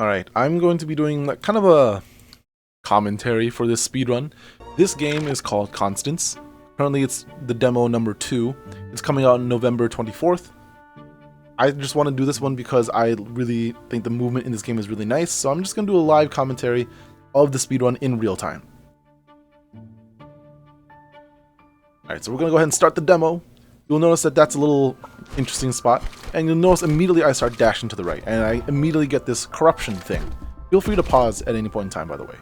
Alright, I'm going to be doing like kind of a commentary for this speedrun. This game is called Constance. Currently it's the demo number 2. It's coming out on November 24th. I just want to do this one because I really think the movement in this game is really nice, so I'm just going to do a live commentary of the speedrun in real time. Alright, so we're going to go ahead and start the demo. You'll notice that that's a little interesting spot, and you'll notice immediately I start dashing to the right, and I immediately get this corruption thing. Feel free to pause at any point in time, by the way.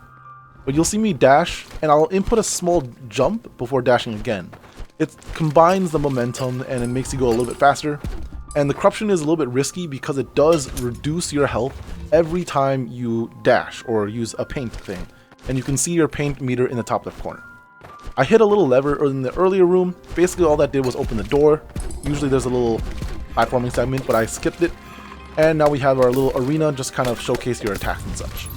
But you'll see me dash, and I'll input a small jump before dashing again. It combines the momentum, and it makes you go a little bit faster. And the corruption is a little bit risky because it does reduce your health every time you dash or use a paint thing. And you can see your paint meter in the top left corner. I hit a little lever in the earlier room. Basically all that did was open the door. Usually there's a little platforming segment, but I skipped it. And now we have our little arena, just kind of showcase your attacks and such.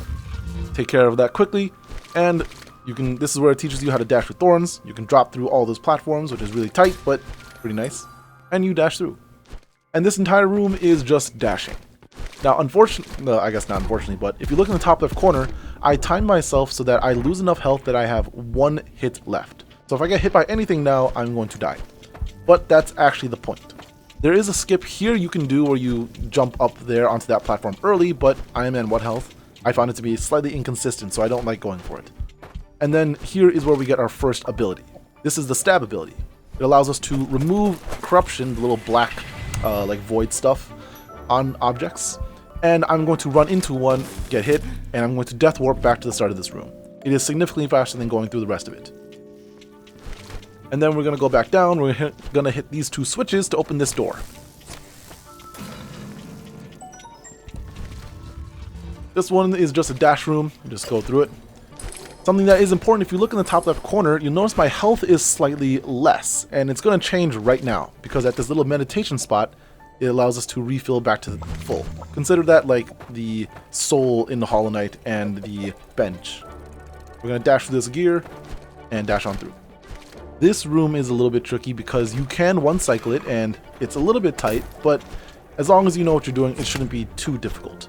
Take care of that quickly, and you can. This is where it teaches you how to dash with thorns. You can drop through all those platforms, which is really tight, but pretty nice. And you dash through. And this entire room is just dashing. Now, unfortunately, no, I guess not unfortunately, but if you look in the top left corner, I timed myself so that I lose enough health that I have 1 hit left. So if I get hit by anything now, I'm going to die. But that's actually the point. There is a skip here you can do where you jump up there onto that platform early, but I am at 1 health. I found it to be slightly inconsistent, so I don't like going for it. And then here is where we get our first ability. This is the stab ability. It allows us to remove corruption, the little black like void stuff on objects. And I'm going to run into one, get hit, and I'm going to death warp back to the start of this room. It is significantly faster than going through the rest of it. And then we're going to go back down. We're going to hit these 2 switches to open this door. This one is just a dash room. You just go through it. Something that is important, if you look in the top left corner, you'll notice my health is slightly less. And it's going to change right now, because at this little meditation spot, it allows us to refill back to the full. Consider that like the soul in the Hollow Knight and the bench. We're going to dash through this gear and dash on through. This room is a little bit tricky because you can one-cycle it and it's a little bit tight, but as long as you know what you're doing, it shouldn't be too difficult.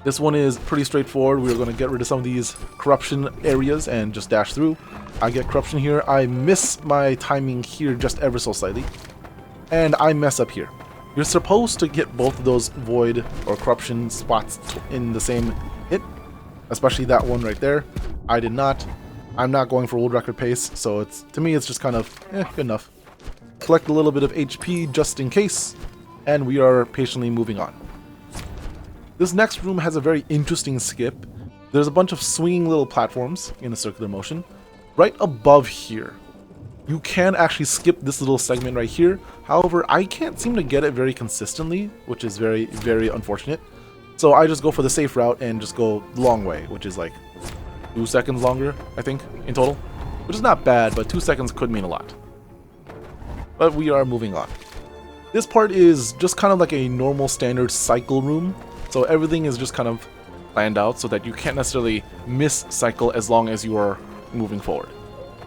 This one is pretty straightforward. We're going to get rid of some of these corruption areas and just dash through. I get corruption here. I miss my timing here just ever so slightly. And I mess up here. You're supposed to get both of those void or corruption spots in the same hit, especially that one right there. I did not. I'm not going for world record pace, so to me it's just kind of good enough. Collect a little bit of HP just in case, and we are patiently moving on. This next room has a very interesting skip. There's a bunch of swinging little platforms in a circular motion. Right above here, you can actually skip this little segment right here. However, I can't seem to get it very consistently, which is very, very unfortunate. So I just go for the safe route and just go the long way, which is like 2 seconds longer, I think, in total. Which is not bad, but 2 seconds could mean a lot. But we are moving on. This part is just kind of like a normal standard cycle room. So everything is just kind of planned out so that you can't necessarily miss cycle as long as you are moving forward.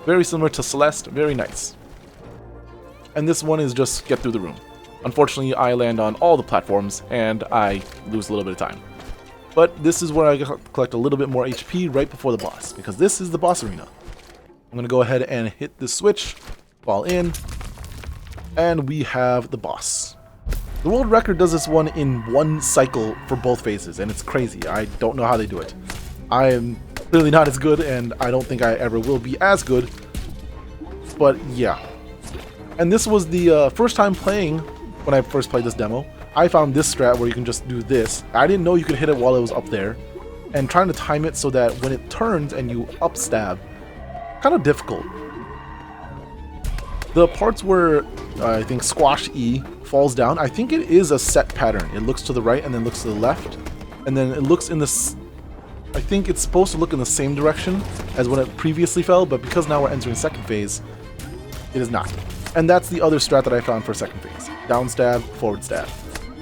Very similar to Celeste, very nice. And this one is just get through the room. Unfortunately, I land on all the platforms and I lose a little bit of time. But this is where I collect a little bit more HP right before the boss, because this is the boss arena. I'm going to go ahead and hit the switch, fall in, and we have the boss. The world record does this one in 1 cycle for both phases, and it's crazy. I don't know how they do it. I am clearly not as good, and I don't think I ever will be as good. But yeah. And this was the first time playing, when I first played this demo, I found this strat where you can just do this. I didn't know you could hit it while it was up there. And trying to time it so that when it turns and you up stab, kind of difficult. The parts where I think squash E falls down, I think it is a set pattern. It looks to the right and then looks to the left. And then it looks in this, I think it's supposed to look in the same direction as when it previously fell, but because now we're entering second phase, it is not. And that's the other strat that I found for second phase. Down stab, forward stab.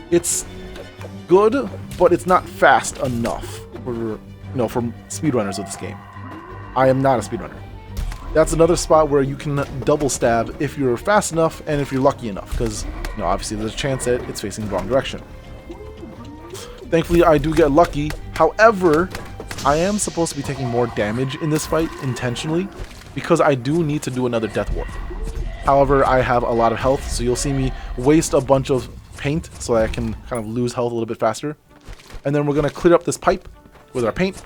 It's good, but it's not fast enough for speedrunners of this game. I am not a speedrunner. That's another spot where you can double stab if you're fast enough and if you're lucky enough, because obviously there's a chance that it's facing the wrong direction. Thankfully, I do get lucky. However, I am supposed to be taking more damage in this fight intentionally because I do need to do another death warp. However, I have a lot of health, so you'll see me waste a bunch of paint so that I can kind of lose health a little bit faster. And then we're going to clear up this pipe with our paint.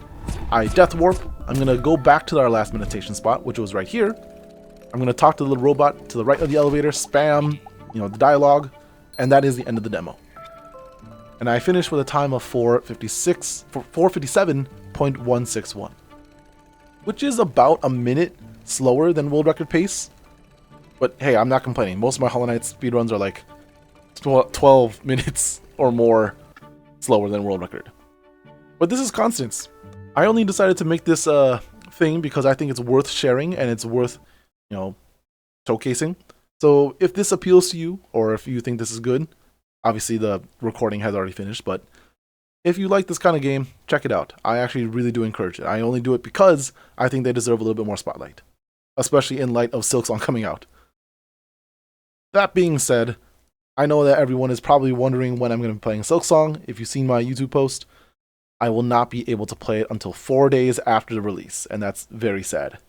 I death warp. I'm going to go back to our last meditation spot, which was right here. I'm going to talk to the little robot to the right of the elevator, spam, the dialogue, and that is the end of the demo. And I finished with a time of 4:57.161, which is about a minute slower than world record pace. But hey, I'm not complaining. Most of my Hollow Knight speedruns are like 12 minutes or more slower than world record. But this is Constance. I only decided to make this thing because I think it's worth sharing and it's worth, showcasing. So if this appeals to you, or if you think this is good, obviously the recording has already finished, but if you like this kind of game, check it out. I actually really do encourage it. I only do it because I think they deserve a little bit more spotlight, especially in light of Silksong coming out. That being said, I know that everyone is probably wondering when I'm going to be playing Silksong. If you've seen my YouTube post, I will not be able to play it until 4 days after the release, and that's very sad.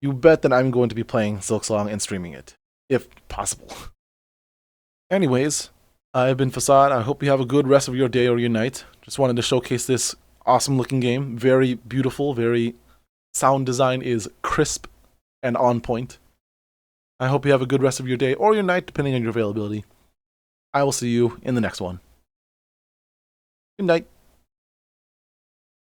You bet that I'm going to be playing Silksong and streaming it, if possible. Anyways, I've been Facade. I hope you have a good rest of your day or your night. Just wanted to showcase this awesome looking game. Very beautiful, sound design is crisp and on point. I hope you have a good rest of your day or your night, depending on your availability. I will see you in the next one. Good night.